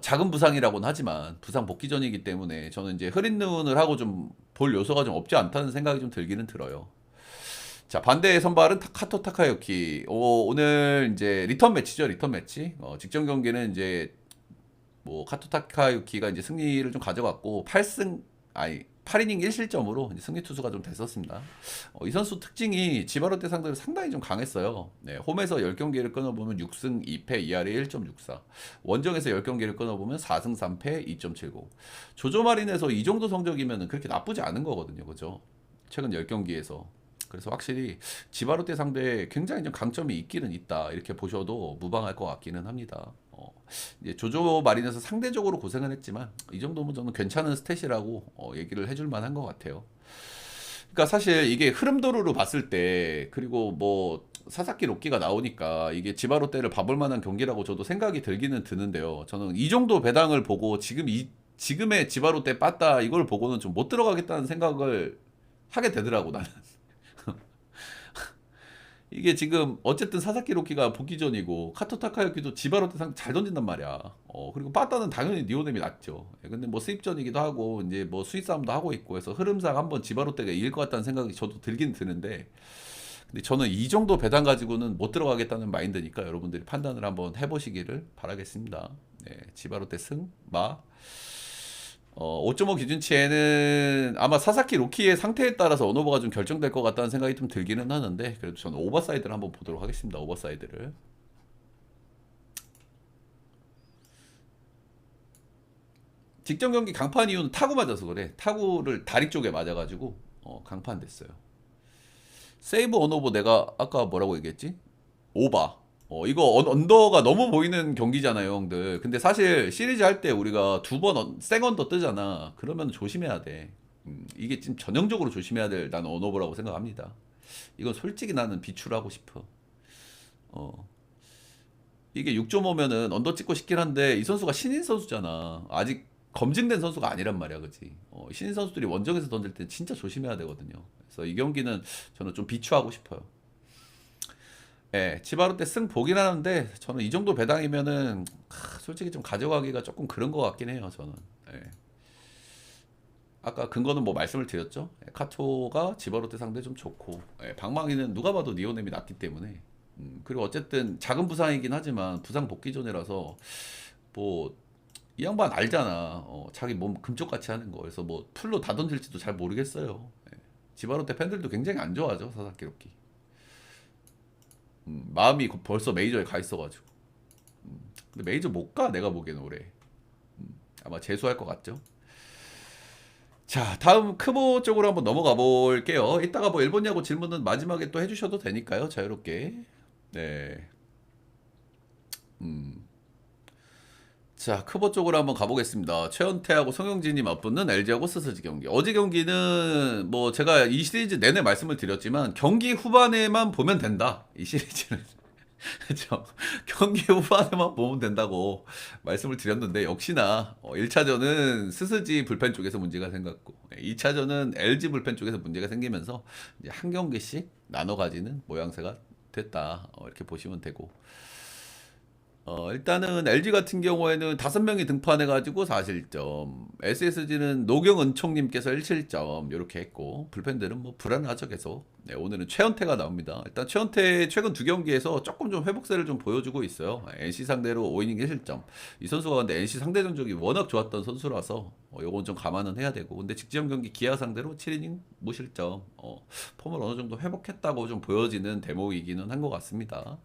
작은 부상이라고는 하지만 부상 복귀 전이기 때문에 저는 이제 흐린 눈을 하고 좀 볼 요소가 좀 없지 않다는 생각이 좀 들기는 들어요. 자, 반대의 선발은 카토 타카유키. 오늘 이제 리턴 매치죠, 리턴 매치. 직전 경기는 이제 뭐 카토 타카유키가 이제 승리를 좀 가져갔고 8이닝 1실점으로 이제 승리 투수가 좀 됐었습니다. 이 선수 특징이 지바로테 상대로 상당히 좀 강했어요. 네, 홈에서 10경기를 끊어보면 6승 2패 2할에 1.64. 원정에서 10경기를 끊어보면 4승 3패 2.70. 조조마린에서 이 정도 성적이면 그렇게 나쁘지 않은 거거든요. 그죠? 최근 10경기에서. 그래서 확실히 지바로테 상대에 굉장히 좀 강점이 있기는 있다. 이렇게 보셔도 무방할 것 같기는 합니다. 이제 조조 마린에서 상대적으로 고생은 했지만 이 정도면 저는 괜찮은 스탯이라고 얘기를 해줄 만한 것 같아요. 그러니까 사실 이게 흐름도루로 봤을 때, 그리고 뭐 사사키 로끼가 나오니까 이게 지바로테를 봐볼 만한 경기라고 저도 생각이 들기는 드는데요. 저는 이 정도 배당을 보고 지금의 지바로테 빠따 이걸 보고는 좀 못 들어가겠다는 생각을 하게 되더라고 나는. 이게 지금 어쨌든 사사키 로키가 복귀 전이고 카토 타카유키도 지바로테 상 잘 던진단 말이야. 그리고 빠따는 당연히 니오넴이 낫죠. 근데 뭐 수입전이기도 하고 이제 뭐 수입 싸움도 하고 있고 해서 흐름상 한번 지바로테가 이길 것 같다는 생각이 저도 들긴 드는데, 근데 저는 이 정도 배당 가지고는 못 들어가겠다는 마인드니까 여러분들이 판단을 한번 해보시기를 바라겠습니다. 네, 지바로테 승, 마. 5.5 기준치에는 아마 사사키 로키의 상태에 따라서 언어버가 좀 결정될 것 같다는 생각이 좀 들기는 하는데, 그래도 저는 오버사이드를 한번 보도록 하겠습니다. 오버사이드를. 직전 경기 강판 이유는 타구 맞아서 그래. 타구를 다리 쪽에 맞아가지고 강판 됐어요. 세이브 언어버 내가 아까 뭐라고 얘기했지? 오바. 이거 언더가 너무 보이는 경기잖아요, 형들. 근데 사실 시리즈 할 때 우리가 두 번 생언더 뜨잖아. 그러면 조심해야 돼. 이게 지금 전형적으로 조심해야 될 나는 언어버라고 생각합니다. 이건 솔직히 나는 비추하고 싶어. 어. 이게 6.5면은 언더 찍고 싶긴 한데 이 선수가 신인 선수잖아. 아직 검증된 선수가 아니란 말이야, 그치? 신인 선수들이 원정에서 던질 때 진짜 조심해야 되거든요. 그래서 이 경기는 저는 좀 비추하고 싶어요. 예, 치바로 때 승 보긴 하는데 저는 이 정도 배당이면은 솔직히 좀 가져가기가 조금 그런 것 같긴 해요, 저는. 예. 아까 근거는 뭐 말씀을 드렸죠. 카토가 지바로테 상대 좀 좋고, 방망이는 누가 봐도 니오넴이 낫기 때문에. 그리고 어쨌든 작은 부상이긴 하지만 부상 복귀 전이라서 뭐 이 양반 알잖아. 자기 몸 금쪽같이 하는 거. 그래서 뭐 풀로 다 던질지도 잘 모르겠어요. 지바로테 팬들도 굉장히 안 좋아하죠, 사사키 로키. 마음이 벌써 메이저에 가 있어가지고. 근데 메이저 못 가, 내가 보기에는 올해. 아마 재수할 것 같죠. 자, 다음 크보 쪽으로 한번 넘어가 볼게요. 이따가 뭐 일본 야구 질문은 마지막에 또 해주셔도 되니까요, 자유롭게. 네. 자, 크보 쪽으로 한번 가보겠습니다. 최원태하고 송영진이 맞붙는 LG하고 스스지 경기. 어제 경기는 뭐 제가 이 시리즈 내내 말씀을 드렸지만 경기 후반에만 보면 된다. 이 시리즈는. 그렇죠. 경기 후반에만 보면 된다고 말씀을 드렸는데 역시나 1차전은 스스지 불펜 쪽에서 문제가 생겼고 2차전은 LG 불펜 쪽에서 문제가 생기면서 이제 한 경기씩 나눠 가지는 모양새가 됐다. 이렇게 보시면 되고. 일단은 LG 같은 경우에는 5명이 등판해가지고 4실점, SSG는 노경은총님께서 1실점 이렇게 했고 불펜들은 뭐 불안하죠 계속. 네, 오늘은 최원태가 나옵니다. 일단 최원태 최근 2경기에서 조금 좀 회복세를 좀 보여주고 있어요. NC 상대로 5이닝 1실점. 이 선수가 근데 NC 상대 전적이 워낙 좋았던 선수라서 요건 좀 감안은 해야 되고, 근데 직전 경기 기아 상대로 7이닝 무실점, 폼을 어느 정도 회복했다고 좀 보여지는 대목이기는 한 것 같습니다.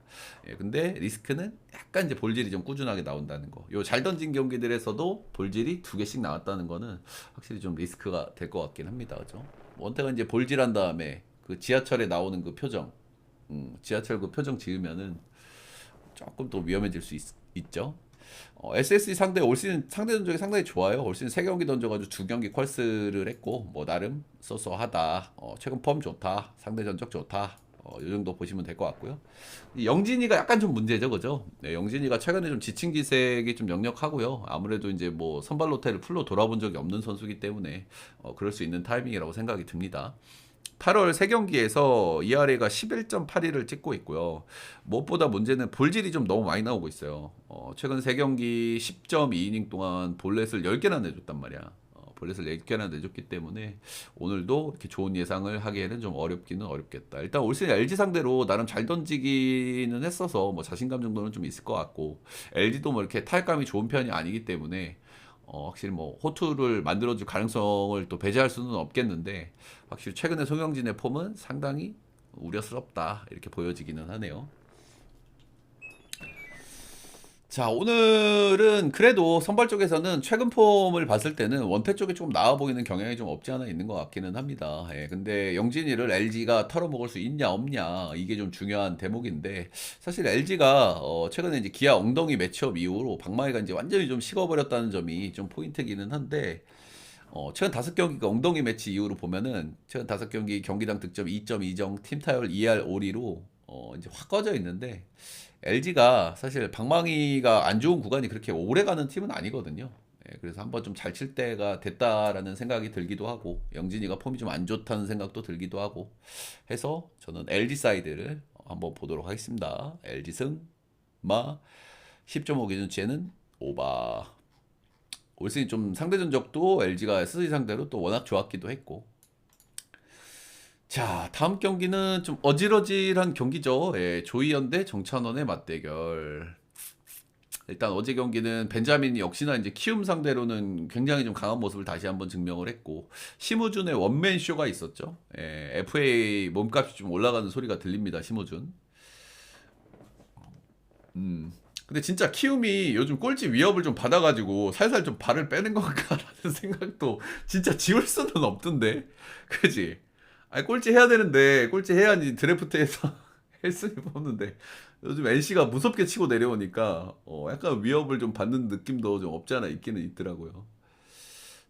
예, 근데 리스크는 약간 이제 볼질이 좀 꾸준하게 나온다는 거. 요 잘 던진 경기들에서도 볼질이 2개씩 나왔다는 거는 확실히 좀 리스크가 될 것 같긴 합니다. 그죠? 원태가 이제 볼질한 다음에 그 지하철에 나오는 그 표정, 지하철 그 표정 지으면은 조금 또 위험해질 수 있죠. SSG 상대 올 시즌 상대 전적이 상당히 좋아요. 올 시즌 3경기 던져가지고 2경기 퀄스를 했고 뭐 나름 쏘쏘하다. 최근 폼 좋다. 상대 전적 좋다. 이 정도 보시면 될 것 같고요. 이 영진이가 약간 좀 문제죠, 그죠? 네, 영진이가 최근에 좀 지친 기색이 좀 역력하고요. 아무래도 이제 뭐 선발 로테를 풀로 돌아본 적이 없는 선수기 때문에 그럴 수 있는 타이밍이라고 생각이 듭니다. 8월 3경기에서 ERA가 11.82를 찍고 있고요. 무엇보다 문제는 볼질이 좀 너무 많이 나오고 있어요. 최근 3경기 10.2이닝 동안 볼넷을 10개나 내줬단 말이야. 볼넷을 10개나 내줬기 때문에 오늘도 이렇게 좋은 예상을 하기에는 좀 어렵기는 어렵겠다. 일단 올 시즌 LG 상대로 나름 잘 던지기는 했어서 뭐 자신감 정도는 좀 있을 것 같고 LG도 뭐 이렇게 타격감이 좋은 편이 아니기 때문에 확실히 뭐 호투를 만들어줄 가능성을 또 배제할 수는 없겠는데 확실히 최근에 송영진의 폼은 상당히 우려스럽다 이렇게 보여지기는 하네요. 자, 오늘은 그래도 선발 쪽에서는 최근 폼을 봤을 때는 원태 쪽에 조금 나아 보이는 경향이 좀 없지 않아 있는 것 같기는 합니다. 예, 근데 영진이를 LG가 털어먹을 수 있냐 없냐 이게 좀 중요한 대목인데 사실 LG가 최근에 이제 기아 엉덩이 매치업 이후로 박마이가 이제 완전히 좀 식어버렸다는 점이 좀 포인트기는 한데 최근 5경기가 엉덩이 매치 이후로 보면은 최근 5경기 경기당 득점 2.2점, 팀 타율 2할 5리로 이제 확 꺼져 있는데 LG가 사실 방망이가 안 좋은 구간이 그렇게 오래 가는 팀은 아니거든요. 예, 그래서 한번 좀 잘 칠 때가 됐다라는 생각이 들기도 하고 영진이가 폼이 좀 안 좋다는 생각도 들기도 하고 해서 저는 LG 사이드를 한번 보도록 하겠습니다. LG 승마 10.5 기준치에는 오바. 올 시즌 좀 상대 전적도 LG가 SC 상대로 또 워낙 좋았기도 했고. 자, 다음 경기는 좀 어질어질한 경기죠. 예, 조이현 대 정찬원의 맞대결. 일단 어제 경기는 벤자민이 역시나 이제 키움 상대로는 굉장히 좀 강한 모습을 다시 한번 증명을 했고 심우준의 원맨 쇼가 있었죠. 예, FA 몸값이 좀 올라가는 소리가 들립니다. 심우준. 근데 진짜 키움이 요즘 꼴찌 위협을 좀 받아가지고 살살 좀 발을 빼는 건가라는 생각도 진짜 지울 수는 없던데. 그지? 아니, 꼴찌 해야 되는데, 꼴찌 해야지 드래프트에서 헬스를 뽑는데, 요즘 NC가 무섭게 치고 내려오니까, 약간 위협을 좀 받는 느낌도 좀 없지 않아 있기는 있더라고요.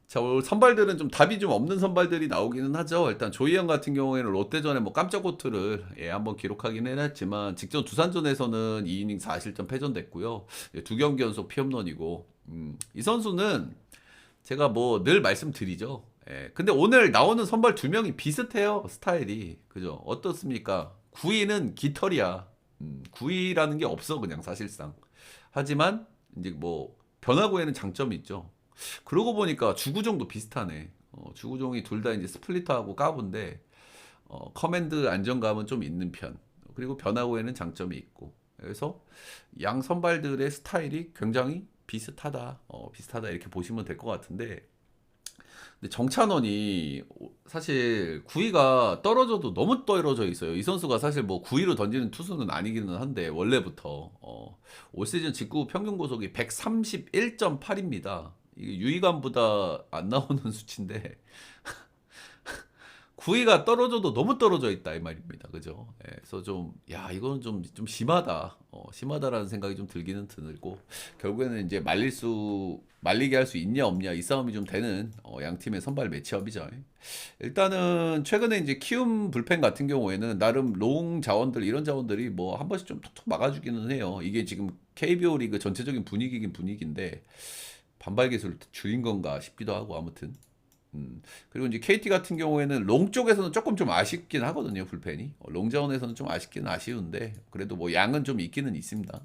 자, 오늘 선발들은 좀 답이 좀 없는 선발들이 나오기는 하죠. 일단 조이영 같은 경우에는 롯데전에 뭐 깜짝 호투를 한번 기록하긴 해놨지만 직전 두산전에서는 2이닝 4실점 패전됐고요. 두 경기 연속 피홈런이고 이 선수는 제가 뭐 늘 말씀드리죠. 근데 오늘 나오는 선발 두 명이 비슷해요. 스타일이. 그죠? 어떻습니까? 9위는 깃털이야. 9위라는 게 없어 그냥 사실상. 하지만 이제 뭐 변화구에는 장점이 있죠. 그러고 보니까 주구종도 비슷하네. 주구종이 둘 다 이제 스플리터하고 까부인데 커맨드 안정감은 좀 있는 편. 그리고 변화구에는 장점이 있고. 그래서 양 선발들의 스타일이 굉장히 비슷하다. 비슷하다 이렇게 보시면 될 것 같은데. 근데 정찬원이 사실 9위가 떨어져도 너무 떨어져 있어요. 이 선수가 사실 뭐 9위로 던지는 투수는 아니기는 한데 원래부터 올 시즌 직구 평균 고속이 131.8입니다. 이게 유이감보다 안 나오는 수치인데 9위가 떨어져도 너무 떨어져 있다 이 말입니다. 그죠? 그래서 좀 야 이거는 좀 심하다. 심하다라는 생각이 좀 들기는 들고 결국에는 이제 말리게 할 수 있냐 없냐 이 싸움이 좀 되는 양 팀의 선발 매치업이죠. 일단은 최근에 이제 키움 불펜 같은 경우에는 나름 롱 자원들 이런 자원들이 뭐 한 번씩 좀 톡톡 막아주기는 해요. 이게 지금 KBO 리그 전체적인 분위기긴 분위기인데 반발 기술 줄인 건가 싶기도 하고 아무튼. 그리고 이제 KT 같은 경우에는 롱 쪽에서는 조금 좀 아쉽긴 하거든요, 불펜이. 롱 자원에서는 좀 아쉽긴 아쉬운데, 그래도 뭐 양은 좀 있기는 있습니다.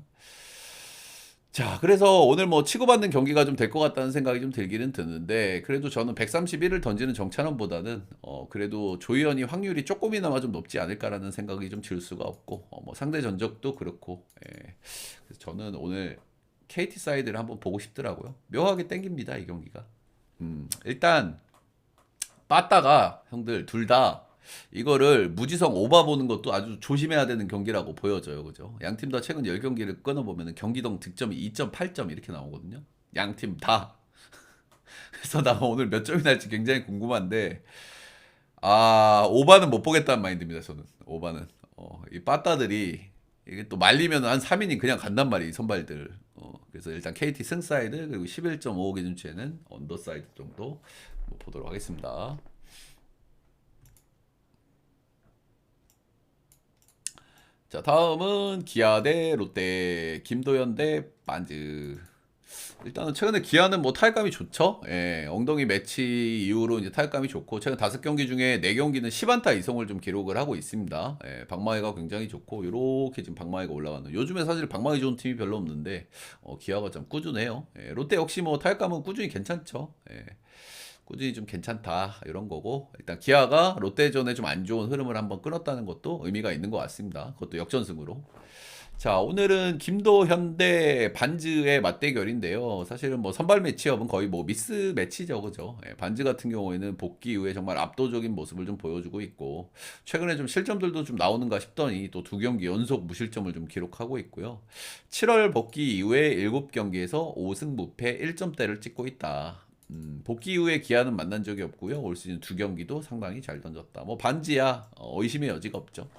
자, 그래서 오늘 뭐 치고받는 경기가 좀 될 것 같다는 생각이 좀 들기는 드는데, 그래도 저는 131을 던지는 정찬원보다는, 그래도 조희연이 확률이 조금이나마 좀 높지 않을까라는 생각이 좀 들 수가 없고, 뭐 상대 전적도 그렇고, 예. 그래서 저는 오늘 KT 사이드를 한번 보고 싶더라고요. 묘하게 땡깁니다, 이 경기가. 일단, 빠따가 형들 둘 다 이거를 무지성 오바 보는 것도 아주 조심해야 되는 경기라고 보여져요. 그죠? 양 팀 다 최근 10경기를 끊어보면 경기동 득점이 2.8점 이렇게 나오거든요. 양 팀 다. 그래서 나 오늘 몇 점이 날지 굉장히 궁금한데, 오바는 못 보겠다는 마인드입니다. 저는. 오바는. 이 빠따들이 이게 또 말리면 한 3인이 그냥 간단 말이에요. 이 선발들. 그래서 일단 KT 승 사이드 그리고 11.5 기준치에는 언더 사이드 정도 보도록 하겠습니다. 자, 다음은 기아 대 롯데, 김도현 대 반즈. 일단은 최근에 기아는 뭐 타격감이 좋죠. 예, 엉덩이 매치 이후로 이제 타격감이 좋고 최근 5경기 중에 4경기는 10안타 이성을 좀 기록을 하고 있습니다. 예, 방망이가 굉장히 좋고 이렇게 지금 방망이가 올라가는. 요즘에 사실 방망이 좋은 팀이 별로 없는데 기아가 좀 꾸준해요. 예, 롯데 역시 뭐 타격감은 꾸준히 괜찮죠. 예, 꾸준히 좀 괜찮다 이런 거고 일단 기아가 롯데전에 좀 안 좋은 흐름을 한번 끊었다는 것도 의미가 있는 것 같습니다. 그것도 역전승으로. 자, 오늘은 김도현 대 반즈의 맞대결인데요. 사실은 뭐 선발 매치업은 거의 뭐 미스 매치죠, 그죠? 예, 반즈 같은 경우에는 복귀 이후에 정말 압도적인 모습을 좀 보여주고 있고, 최근에 좀 실점들도 좀 나오는가 싶더니 또 2경기 연속 무실점을 좀 기록하고 있고요. 7월 복귀 이후에 7경기에서 5승 무패 1점대를 찍고 있다. 복귀 이후에 기아는 만난 적이 없고요. 올 시즌 2경기도 상당히 잘 던졌다. 뭐 반지야 의심의 여지가 없죠.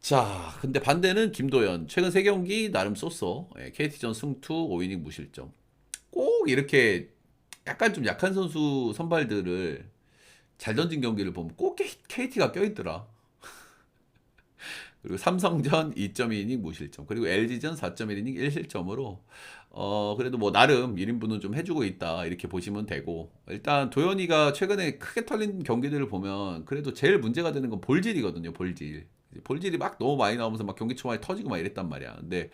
자, 근데 반대는 김도현. 최근 3경기 나름 쏘쏘. 예, KT전 승투 5이닝 무실점. 꼭 이렇게 약간 좀 약한 선수 선발들을 잘 던진 경기를 보면 꼭 KT가 껴있더라. 그리고 삼성전 2.2이닝 무실점. 그리고 LG전 4.1이닝 1실점으로 그래도 뭐 나름 1인분은 좀 해주고 있다. 이렇게 보시면 되고. 일단 도현이가 최근에 크게 털린 경기들을 보면 그래도 제일 문제가 되는 건 볼질이거든요. 볼질. 볼질이 막 너무 많이 나오면서 막 경기 초반에 터지고 막 이랬단 말이야. 근데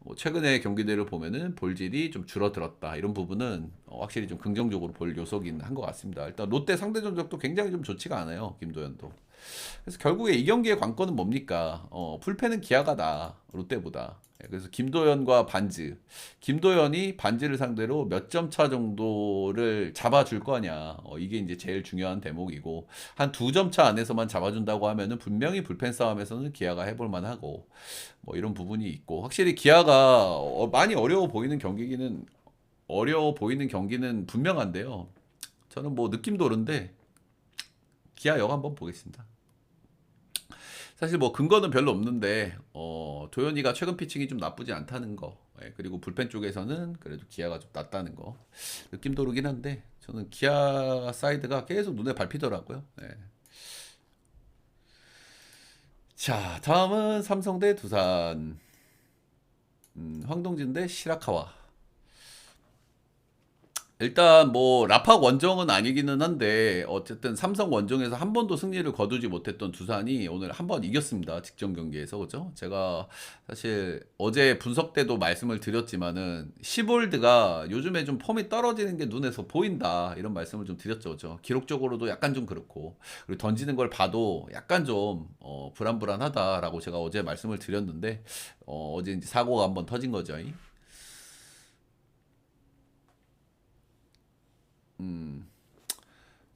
뭐 최근에 경기들을 보면은 볼질이 좀 줄어들었다. 이런 부분은 확실히 좀 긍정적으로 볼 요소긴 한 것 같습니다. 일단 롯데 상대 전적도 굉장히 좀 좋지가 않아요. 김도현도. 그래서 결국에 이 경기의 관건은 뭡니까? 풀패는 기아가 나 롯데보다. 예, 그래서 김도현과 반즈. 김도현이 반즈를 상대로 몇 점 차 정도를 잡아줄 거냐. 이게 이제 제일 중요한 대목이고 한 2점 차 안에서만 잡아준다고 하면은 분명히 불펜 싸움에서는 기아가 해볼 만하고 뭐 이런 부분이 있고 확실히 기아가 많이 어려워 보이는 경기는 분명한데요. 저는 뭐 느낌도 오른데 기아 역 한번 보겠습니다. 사실 뭐 근거는 별로 없는데 도현이가 최근 피칭이 좀 나쁘지 않다는 거 그리고 불펜 쪽에서는 그래도 기아가 좀 낫다는 거 느낌도 오르긴 한데 저는 기아 사이드가 계속 눈에 밟히더라고요. 예. 자, 다음은 삼성 대 두산, 황동진 대 시라카와. 일단 뭐 라팍 원정은 아니기는 한데 어쨌든 삼성 원정에서 한 번도 승리를 거두지 못했던 두산이 오늘 한 번 이겼습니다. 직전 경기에서 그죠? 제가 사실 어제 분석 때도 말씀을 드렸지만은 시볼드가 요즘에 좀 폼이 떨어지는 게 눈에서 보인다 이런 말씀을 좀 드렸죠, 그죠? 기록적으로도 약간 좀 그렇고 그리고 던지는 걸 봐도 약간 좀 불안불안하다라고 제가 어제 말씀을 드렸는데 어제 이제 사고가 한번 터진 거죠.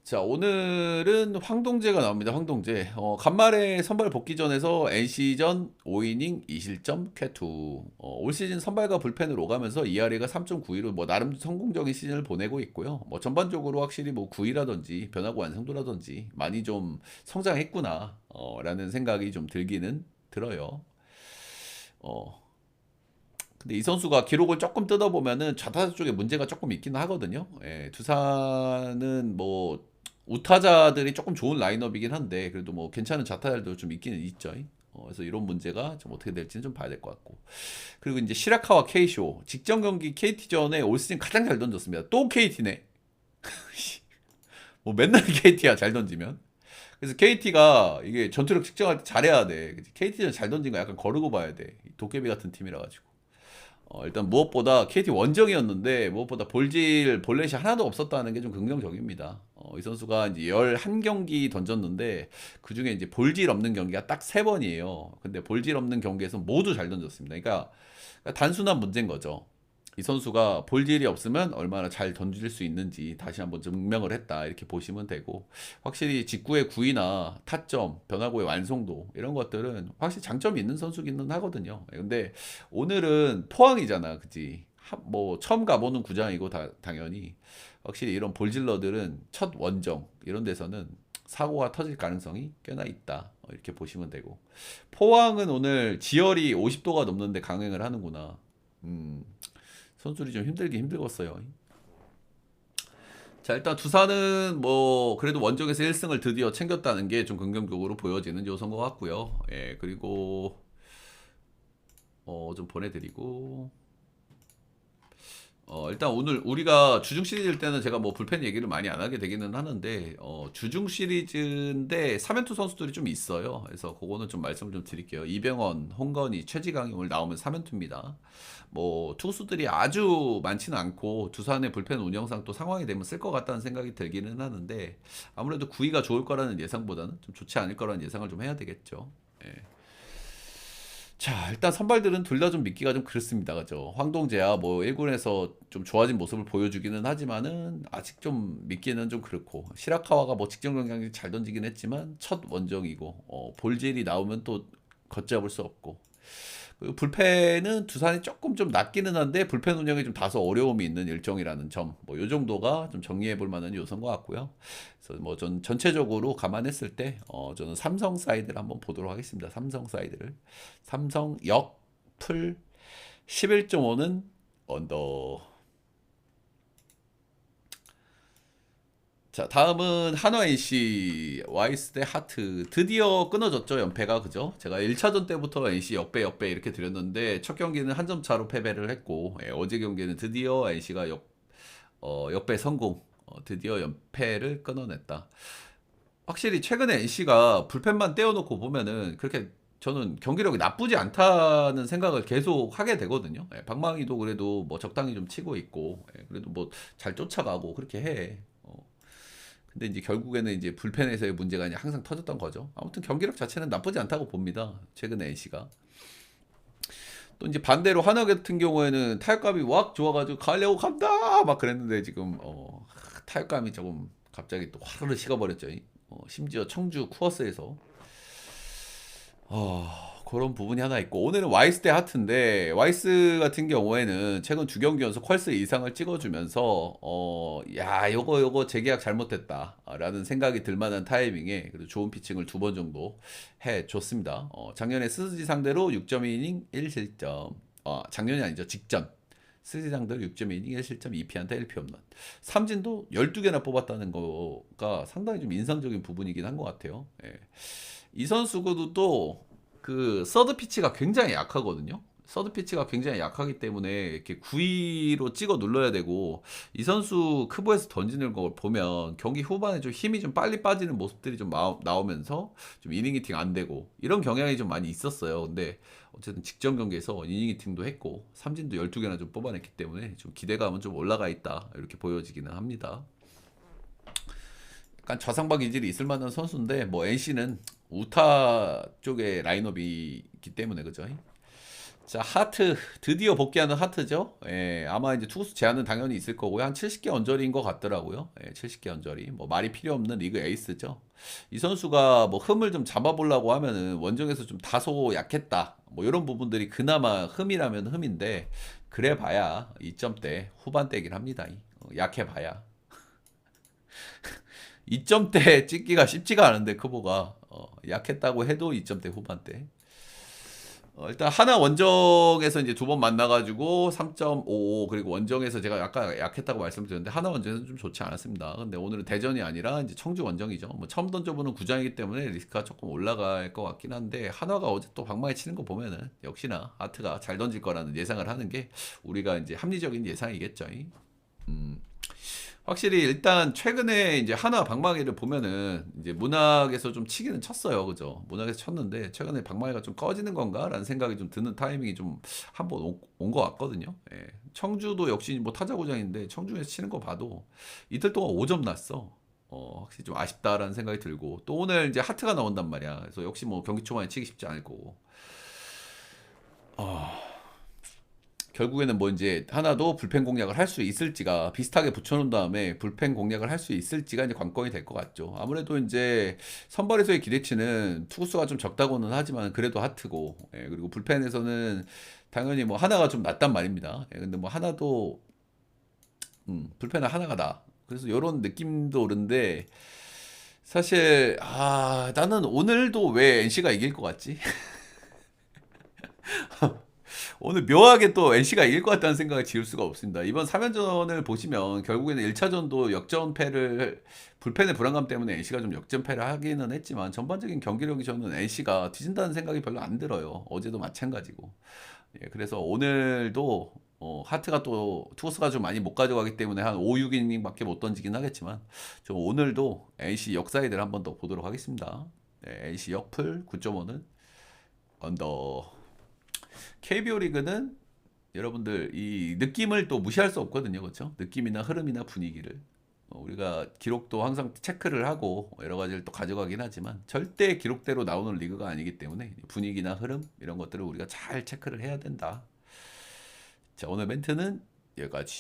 자, 오늘은 황동재가 나옵니다. 황동재. 간만에 선발 복귀전에서 NC전 5이닝 2실점 쾌투. 올 시즌 선발과 불펜을 오가면서 ERA가 3.92로 뭐 나름 성공적인 시즌을 보내고 있고요. 뭐 전반적으로 확실히 뭐 구위라든지 변화구 완성도라든지 많이 좀 성장했구나. 라는 생각이 좀 들기는 들어요. 어, 근데 이 선수가 기록을 조금 뜯어보면은 좌타자 쪽에 문제가 조금 있기는 하거든요. 예, 두산은 뭐 우타자들이 조금 좋은 라인업이긴 한데 그래도 뭐 괜찮은 좌타자들도 좀 있기는 있죠. 그래서 이런 문제가 좀 어떻게 될지는 좀 봐야 될 것 같고. 그리고 이제 시라카와 케이쇼 직전 경기 KT전에 올 시즌 가장 잘 던졌습니다. 또 KT네. 뭐 맨날 KT야 잘 던지면. 그래서 KT가 이게 전투력 측정할 때 잘해야 돼. KT는 잘 던진 거 약간 거르고 봐야 돼. 도깨비 같은 팀이라 가지고. 일단 무엇보다 KT 원정이었는데 무엇보다 볼넷이 하나도 없었다는 게 좀 긍정적입니다. 이 선수가 이제 11경기 던졌는데 그중에 이제 볼질 없는 경기가 딱 3번이에요. 근데 볼질 없는 경기에서 모두 잘 던졌습니다. 그러니까 단순한 문제인 거죠. 이 선수가 볼질이 없으면 얼마나 잘 던질 수 있는지 다시 한번 증명을 했다 이렇게 보시면 되고 확실히 직구의 구위나 타점, 변화구의 완성도 이런 것들은 확실히 장점이 있는 선수기는 하거든요. 근데 오늘은 포항이잖아, 그지? 뭐 처음 가보는 구장이고 당연히 확실히 이런 볼질러들은 첫 원정 이런 데서는 사고가 터질 가능성이 꽤나 있다 이렇게 보시면 되고 포항은 오늘 지열이 50도가 넘는데 강행을 하는구나. 음, 선수들이 좀 힘들겠어요. 자, 일단 두산은 뭐 그래도 원정에서 1승을 드디어 챙겼다는 게 좀 긍정적으로 보여지는 요소인 것 같고요. 예, 그리고 좀 보내드리고 일단 오늘 우리가 주중 시리즈일 때는 제가 뭐 불펜 얘기를 많이 안 하게 되기는 하는데 주중 시리즈인데 3연투 선수들이 좀 있어요. 그래서 그거는 좀 말씀을 좀 드릴게요. 이병헌, 홍건희, 최지강이 오늘 나오면 3연투입니다. 뭐 투수들이 아주 많지는 않고 두산의 불펜 운영상 또 상황이 되면 쓸 것 같다는 생각이 들기는 하는데 아무래도 구위가 좋을 거라는 예상보다는 좀 좋지 않을 거라는 예상을 좀 해야 되겠죠. 예. 자, 일단 선발들은 둘 다 좀 믿기가 좀 그렇습니다. 그죠? 황동재야 뭐 1군에서 좀 좋아진 모습을 보여주기는 하지만은 아직 좀 믿기는 좀 그렇고 시라카와가 뭐 직전 경기에 잘 던지긴 했지만 첫 원정이고 볼질이 나오면 또 걷잡을 수 없고 그리고 불펜은 두산이 조금 좀 낫기는 한데 불펜 운영에 좀 다소 어려움이 있는 일정이라는 점, 뭐 요 정도가 좀 정리해 볼 만한 요소인 것 같고요. 그래서 뭐 전 전체적으로 감안했을 때 저는 삼성 사이드를 한번 보도록 하겠습니다. 삼성 사이드를 삼성 역풀 11.5는 언더. 자, 다음은 한화 NC 와이스 대 하트. 드디어 끊어졌죠, 연패가. 그죠? 제가 1차전 때부터 NC 역배 이렇게 드렸는데 첫 경기는 한 점 차로 패배를 했고 어제 경기는 드디어 NC가 역배 성공. 드디어 연패를 끊어냈다. 확실히 최근에 NC가 불펜만 떼어놓고 보면은 그렇게 저는 경기력이 나쁘지 않다는 생각을 계속 하게 되거든요. 방망이도 그래도 뭐 적당히 좀 치고 있고, 그래도 뭐 잘 쫓아가고 그렇게 해. 근데 이제 결국에는 이제 불펜에서의 문제가 이제 항상 터졌던 거죠. 아무튼 경기력 자체는 나쁘지 않다고 봅니다. 최근에 NC가. 또 이제 반대로 한화 같은 경우에는 타격감이 확 좋아가지고 가려고 간다 막 그랬는데 지금 타격감이 조금 갑자기 또 화르르 식어버렸죠. 심지어 청주 쿠어스에서 그런 부분이 하나 있고 오늘은 와이스 대 하트인데 와이스 같은 경우에는 최근 두 경기 연속 퀄스 이상을 찍어주면서 야 요거 재계약 잘못됐다라는 생각이 들 만한 타이밍에 그래도 좋은 피칭을 두 번 정도 해줬습니다. 작년에 스즈지 상대로 6.2이닝 1실점 작년이 아니죠 직전 스즈지 상대로 6.2이닝 1실점 2피안타 1피 홈런 삼진도 12개나 뽑았다는 거가 상당히 좀 인상적인 부분이긴 한 것 같아요. 예. 이 선수도 그 서드 피치가 굉장히 약하거든요. 서드 피치가 굉장히 약하기 때문에 이렇게 구위로 찍어 눌러야 되고 이 선수 크브에서 던지는 걸 보면 경기 후반에 좀 힘이 좀 빨리 빠지는 모습들이 좀 나오면서 좀 이닝 히팅 안 되고 이런 경향이 좀 많이 있었어요. 근데 어쨌든 직전 경기에서 이닝 히팅도 했고 삼진도 12개나 좀 뽑아냈기 때문에 좀 기대감은 좀 올라가 있다 이렇게 보여지기는 합니다. 약간 좌상박 기질이 있을 만한 선수인데 뭐 NC는 우타 쪽의 라인업이기 때문에 그죠? 자 하트 드디어 복귀하는 하트죠. 아마 이제 투수 제한은 당연히 있을 거고요. 한 70개 언저리인 것 같더라고요. 70개 언저리. 뭐 말이 필요 없는 리그 에이스죠. 이 선수가 뭐 흠을 좀 잡아보려고 하면은 원정에서 좀 다소 약했다. 뭐 이런 부분들이 그나마 흠이라면 흠인데 그래봐야 2점대 후반대긴 합니다. 약해봐야. 2점대 찍기가 쉽지가 않은데 크보가 약했다고 해도 2점대 후반대. 일단 하나 원정에서 이제 두 번 만나가지고 3.55 그리고 원정에서 제가 약간 약했다고 말씀드렸는데 하나 원정에서는 좀 좋지 않았습니다. 근데 오늘은 대전이 아니라 이제 청주 원정이죠. 뭐 처음 던져보는 구장이기 때문에 리스크가 조금 올라갈 것 같긴 한데 한화가 어제 또 방망이 치는 거 보면은 역시나 하트가 잘 던질 거라는 예상을 하는 게 우리가 이제 합리적인 예상이겠죠. 음. 확실히 일단 최근에 이제 하나 방망이를 보면은 이제 문학에서 좀 치기는 쳤어요. 그죠? 문학에서 쳤는데 최근에 방망이가 좀 꺼지는 건가라는 생각이 좀 드는 타이밍이 좀 한 번 온 것 같거든요. 예. 청주도 역시 뭐 타자구장인데 청주에서 치는 거 봐도 이틀 동안 5점 났어. 확실히 좀 아쉽다라는 생각이 들고 또 오늘 이제 하트가 나온단 말이야. 그래서 역시 뭐 경기 초반에 치기 쉽지 않을 거고. 결국에는 뭐 이제 하나도 불펜 공략을 할 수 있을지가 비슷하게 붙여놓은 다음에 불펜 공략을 할 수 있을지가 이제 관건이 될 것 같죠. 아무래도 이제 선발에서의 기대치는 투구수가 좀 적다고는 하지만 그래도 하트고, 그리고 불펜에서는 당연히 뭐 하나가 좀 낫단 말입니다. 근데 뭐 하나도 불펜은 하나가 나. 그래서 이런 느낌도 오는데 사실 나는 오늘도 왜 NC가 이길 것 같지? 오늘 묘하게 또 NC가 이길 것 같다는 생각을 지울 수가 없습니다. 이번 3연전을 보시면 결국에는 1차전도 역전패를 불펜의 불안감 때문에 NC가 좀 역전패를 하기는 했지만 전반적인 경기력이 저는 NC가 뒤진다는 생각이 별로 안 들어요. 어제도 마찬가지고. 예, 그래서 오늘도 하트가 또 투구수가 좀 많이 못 가져가기 때문에 한 5, 6이닝밖에 못 던지긴 하겠지만 좀 오늘도 NC 역사이드를 한 번 더 보도록 하겠습니다. 네, NC 역풀 9.5는 언더. KBO 리그는 여러분들 이 느낌을 또 무시할 수 없거든요. 그렇죠? 느낌이나 흐름이나 분위기를 우리가 기록도 항상 체크를 하고 여러 가지를 또 가져가긴 하지만 절대 기록대로 나오는 리그가 아니기 때문에 분위기나 흐름 이런 것들을 우리가 잘 체크를 해야 된다. 자, 오늘 멘트는 여기까지.